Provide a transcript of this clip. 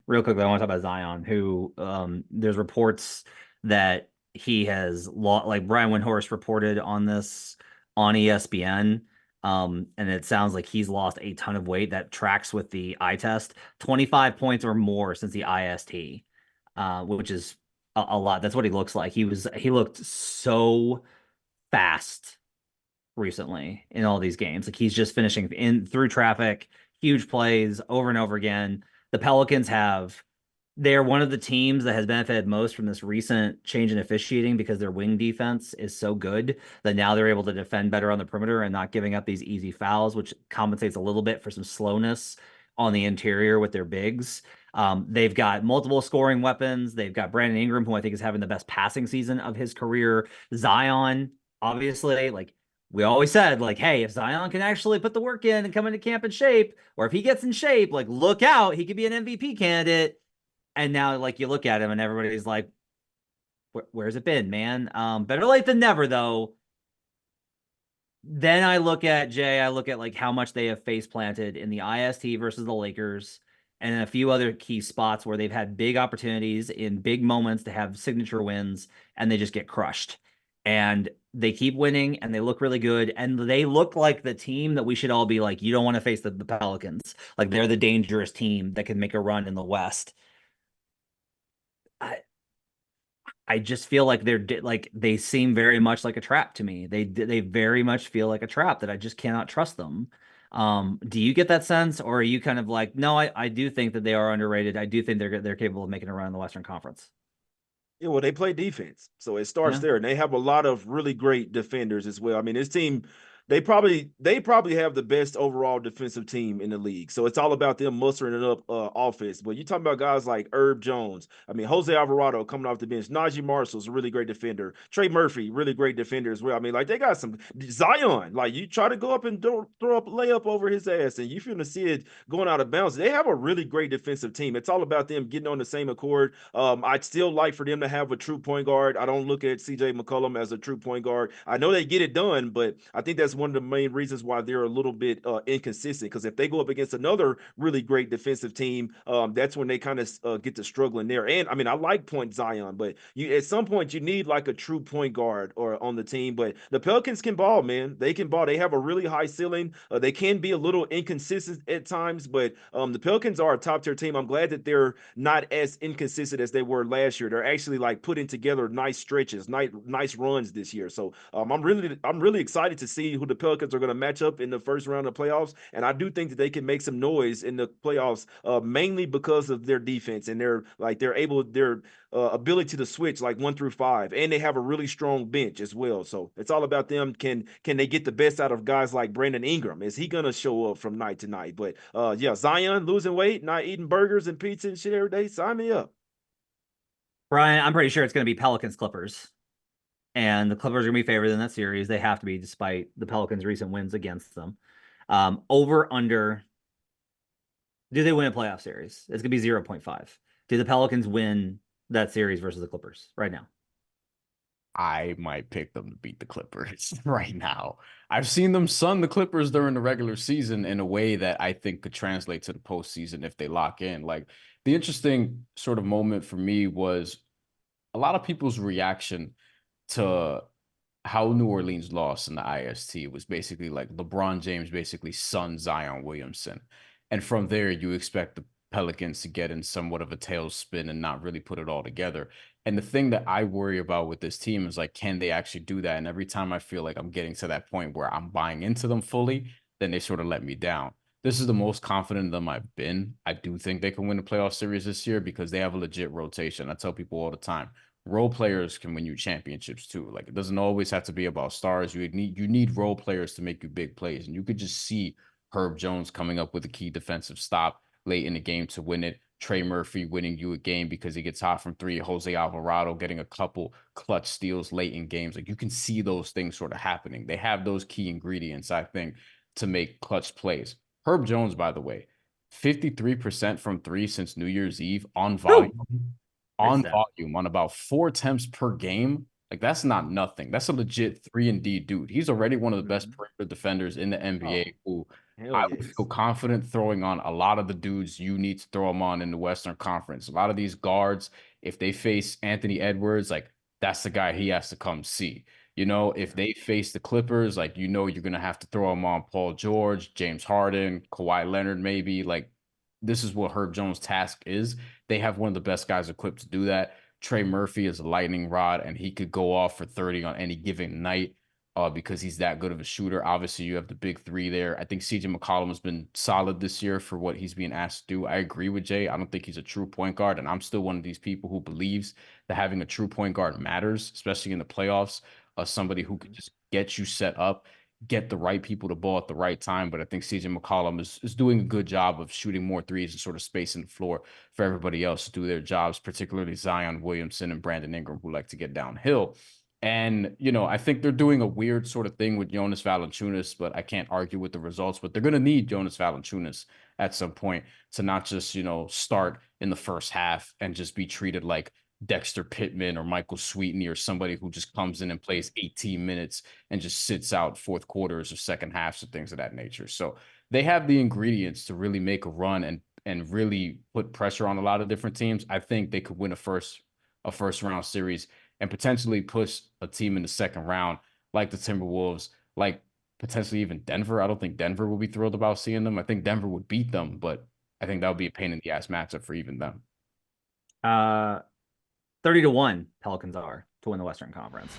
real quickly, I want to talk about Zion, who there's reports that he has lost, like Brian Windhorst reported on this on ESPN. And it sounds like he's lost a ton of weight that tracks with the eye test, 25 points or more since the IST, which is a lot. That's what he looks like. He looked so fast recently in all these games. Like he's just finishing in through traffic, huge plays over and over again. The Pelicans have they're one of the teams that has benefited most from this recent change in officiating because their wing defense is so good that now they're able to defend better on the perimeter and not giving up these easy fouls, which compensates a little bit for some slowness on the interior with their bigs. They've got multiple scoring weapons. They've got Brandon Ingram, who I think is having the best passing season of his career. Zion, obviously, like we always said, like, hey, if Zion can actually put the work in and come into camp in shape, or if he gets in shape, like, look out, he could be an MVP candidate. And now, like, you look at him and everybody's like, where's it been, man? Better late than never, though. Then I look at Jay, I look at like how much they have face planted in the IST versus the Lakers and a few other key spots where they've had big opportunities in big moments to have signature wins and they just get crushed. And they keep winning and they look really good. And they look like the team that we should all be like, you don't want to face the Pelicans. Like they're the dangerous team that can make a run in the West. I, I just feel like they seem very much like a trap to me. They very much feel like a trap that I just cannot trust them. Do you get that sense, or are you kind of like, no, I do think that they are underrated. I do think they're capable of making a run in the Western Conference. Yeah, well, they play defense, so it starts Yeah. there, and they have a lot of really great defenders as well. I mean, this team, they probably have the best overall defensive team in the league. So it's all about them mustering it up offense. But you talking about guys like Herb Jones, I mean, Jose Alvarado coming off the bench, Najee Marshall's a really great defender, Trey Murphy, really great defender as well. I mean, like they got some Zion, like you try to go up and throw up layup over his ass, and you feel to see it going out of bounds. They have a really great defensive team. It's all about them getting on the same accord. I'd still like for them to have a true point guard. I don't look at CJ McCollum as a true point guard. I know they get it done, but I think that's one of the main reasons why they're a little bit inconsistent. Because if they go up against another really great defensive team, that's when they kind of get to struggling there. And I mean, I like Point Zion, but you at some point you need like a true point guard or on the team. But the Pelicans can ball, man. They can ball. They have a really high ceiling. They can be a little inconsistent at times, but the Pelicans are a top tier team. I'm glad that they're not as inconsistent as they were last year. They're actually like putting together nice stretches, nice runs this year. So I'm really excited to see who the Pelicans are going to match up in the first round of playoffs. And I do think that they can make some noise in the playoffs, mainly because of their defense and their ability to switch like 1 through 5, and they have a really strong bench as well. So it's all about them. Can they get the best out of guys like Brandon Ingram? Is he gonna show up from night to night? But yeah, Zion losing weight, not eating burgers and pizza and shit every day. Sign me up. Brian, I'm pretty sure it's going to be Pelicans Clippers, and the Clippers are going to be favored in that series. They have to be, despite the Pelicans' recent wins against them. Over under. Do they win a playoff series? It's going to be 0.5. Do the Pelicans win that series versus the Clippers right now? I might pick them to beat the Clippers right now. I've seen them sun the Clippers during the regular season in a way that I think could translate to the postseason if they lock in. Like the interesting sort of moment for me was a lot of people's reaction to how New Orleans lost in the IST was basically like LeBron James basically sunned Zion Williamson. And from there, you expect the Pelicans to get in somewhat of a tailspin and not really put it all together. And the thing that I worry about with this team is like, can they actually do that? And every time I feel like I'm getting to that point where I'm buying into them fully, then they sort of let me down. This is the most confident of them I've been. I do think they can win the playoff series this year because they have a legit rotation. I tell people all the time, role players can win you championships too. Like it doesn't always have to be about stars. You need role players to make you big plays. And you could just see Herb Jones coming up with a key defensive stop late in the game to win it. Trey Murphy winning you a game because he gets hot from three. Jose Alvarado getting a couple clutch steals late in games. Like you can see those things sort of happening. They have those key ingredients, I think, to make clutch plays. Herb Jones, by the way, 53% from three since New Year's Eve on volume. Crazy On stat. volume, on about 4 attempts per game. Like that's not nothing. That's a legit 3-and-D dude. He's already one of the best perimeter defenders in the NBA Oh, who Hell I would yes. feel confident throwing on a lot of the dudes you need to throw them on in the Western Conference. A lot of these guards, if they face Anthony Edwards, like that's the guy he has to come see. You know, if they face the Clippers, like you know you're gonna have to throw them on Paul George, James Harden, Kawhi Leonard, maybe. Like this is what Herb Jones' task is. They have one of the best guys equipped to do that. Trey Murphy is a lightning rod, and he could go off for 30 on any given night because he's that good of a shooter. Obviously, you have the big three there. I think CJ McCollum has been solid this year for what he's being asked to do. I agree with Jay. I don't think he's a true point guard, and I'm still one of these people who believes that having a true point guard matters, especially in the playoffs. Somebody who could just get you set up, get the right people to ball at the right time. But I think CJ McCollum is doing a good job of shooting more threes and sort of spacing the floor for everybody else to do their jobs, particularly Zion Williamson and Brandon Ingram, who like to get downhill. And, you know, I think they're doing a weird sort of thing with Jonas Valanciunas, but I can't argue with the results. But they're going to need Jonas Valanciunas at some point to not just, you know, start in the first half and just be treated like Dexter Pittman or Michael Sweetney or somebody who just comes in and plays 18 minutes and just sits out fourth quarters or second halves or things of that nature. So they have the ingredients to really make a run and really put pressure on a lot of different teams. I think they could win a first round series and potentially push a team in the second round, like the Timberwolves, like potentially even Denver. I don't think Denver will be thrilled about seeing them. I think Denver would beat them, but I think that would be a pain in the ass matchup for even them. 30-1 Pelicans are to win the Western Conference.